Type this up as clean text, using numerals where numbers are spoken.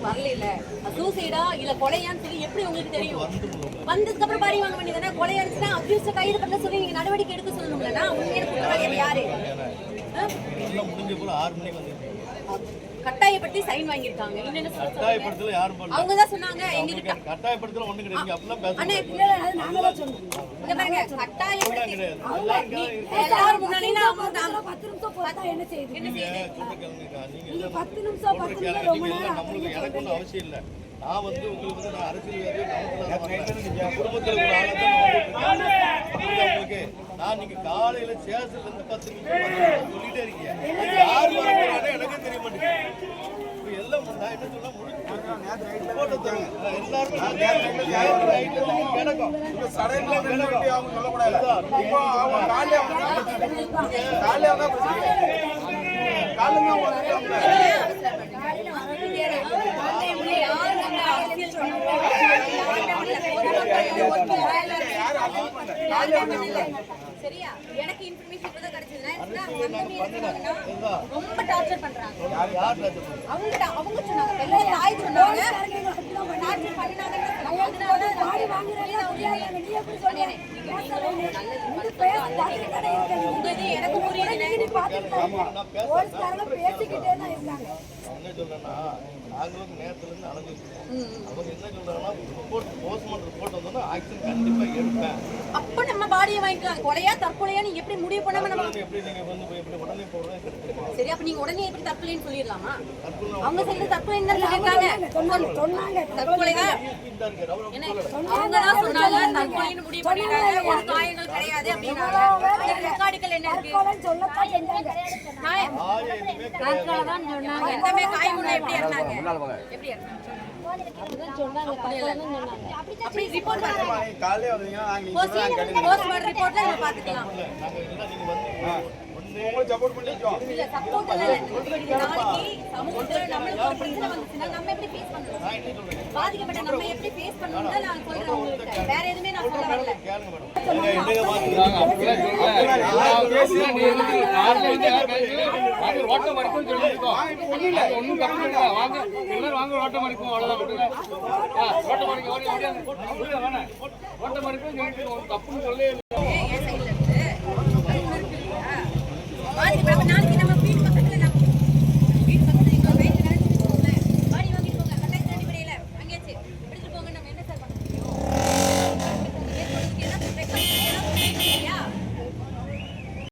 வரல இல்ல சூசைடா இல்ல கொலையான்னு சொல்லி எப்படி உங்களுக்கு தெரியும்? வந்ததுக்கு அப்புறம் பாடி வாங்க வேண்டியதானே? கொலையா இருந்துச்சுன்னா அபியூஸ் கைது பண்ண சொல்லி நீங்க நடவடிக்கை எடுக்க சொல்லணும்லன்னா உண்மையான குற்றவாளி யாரு? முடிஞ்ச போல 6 மணிக்கு வந்து கட்டாயப்படுத்தி சைன் வாங்கிருக்காங்க. என்னென்ன கட்டாயப்படுத்தல யாரும் பண்ணல. அவங்க தான் சொன்னாங்க எங்க கட்டாயப்படுத்தல ஒண்ணு கிடையாது. நீங்க அப்பலாம் பேச அண்ணே இல்ல நாங்க தான் சொன்னோம். இங்க பாருங்க கட்டாயப்படுத்தி எல்லாரும் முன்னாடி நான் 10 நிமிஷம் போட்டா என்ன செய்யுது? நீங்க 10 நிமிஷம் ரொம்ப நேரம் நமக்கு எனக்கு ஒன்றும் அவசியம் இல்லை. நான் வந்து உங்களுக்கு நான் அரசியல்வாதி குடும்பத்தில் ஒரு ஆளுக்கு நான் நீங்க காலையில சேசல இருந்து 10 நிமிஷம் சொல்லிட்டே இருக்கீங்க. யார் வரக்கூடாது எனக்கு தெரிய மாட்டேங்குது. எல்லாம் நான் என்ன சொல்ல சரியா? எனக்கு இன்ஃபர்மேஷன் இப்பதான் கிடைச்சதுன்னா ரொம்ப டார்ச்சர் பண்றாங்க. அவங்க சொன்னாங்க எல்லாம் தாய் சொன்னாங்க டார்ச்சர் பண்ணாங்க. எனக்கு புரியல. என்ன சொல்றேன்னா நாங்களும் நேரத்துல இருந்து அலைஞ்சிருக்கோம். அவங்க என்ன சொல்றாங்கன்னா போஸ்ட்மார்ட்டம் ரிப்போர்ட் வந்தோன்னா ஆக்ஷன் கண்டிப்பா எடுப்பேன். அப்ப நம்ம பாடியை வாங்கிக்கலாம். கொலையா தற்கொலையா நீங்க எப்படி முடிவு பண்ணாம நம்ம எப்படி நீங்க வந்து எப்படி உடனே போடுறது? சரி, அப்ப நீங்க உடனே எப்படி தற்கொலைன்னு சொல்லிடலாமா? அவங்க சைடுல தற்கொலைன்னு சொல்லிருக்காங்க. சொன்னாங்க தற்கொலையா அவங்க தான் சொன்னாங்க. தற்கொலைன்னு முடிவு பண்ணிட்டாங்க. ஒரு காயங்கள் கிடையாது அப்படின்னாங்க. ரெக்கார்டுகள் என்ன இருக்கு? எந்தமே காயமுள்ள எப்படி இருந்தாங்க? எப்படி இருந்தாங்க? அப்படி ரிப்போர்ட் பண்ணுங்க. காலையில வந்தீங்கன்னா நாங்க போஸ்ட்மார்ட்டம் ரிப்போர்ட்ல நம்ம பாத்துக்கலாம். உங்களுக்கு சப்போர்ட் பண்ணிட்டோம். இல்ல சப்போர்ட் இல்ல. நாளைக்கு சமூகத்துல நம்மளுக்கு ஒரு பிரச்சனை வந்துச்சுன்னா நம்ம எப்படி ஃபேஸ் பண்ணணும்? பாதிக்கப்பட்ட நம்ம எப்படி ஃபேஸ் பண்ணணும்னு நான் சொல்றேன் உங்களுக்கு. வேற எதுவுமே நான் சொல்ல வரல. என்னங்க பாத்துறாங்க அப்படியே பேசினா நீ வந்து நாளைக்கு வந்து வாங்க ஓட்டம் வரைக்கும் சொல்லிருக்கோம். ஒண்ணும் தப்பு இல்ல. வாங்க எல்லாரும் வாங்க ஓட்டம் வரைக்கும் அவ்வளவுதான். ஓட்டம் வரைக்கும் ஓடி ஓடி வேணாம். ஓட்டம் வரைக்கும் சொல்லிட்டு தப்புன்னு சொல்லவே இல்லை.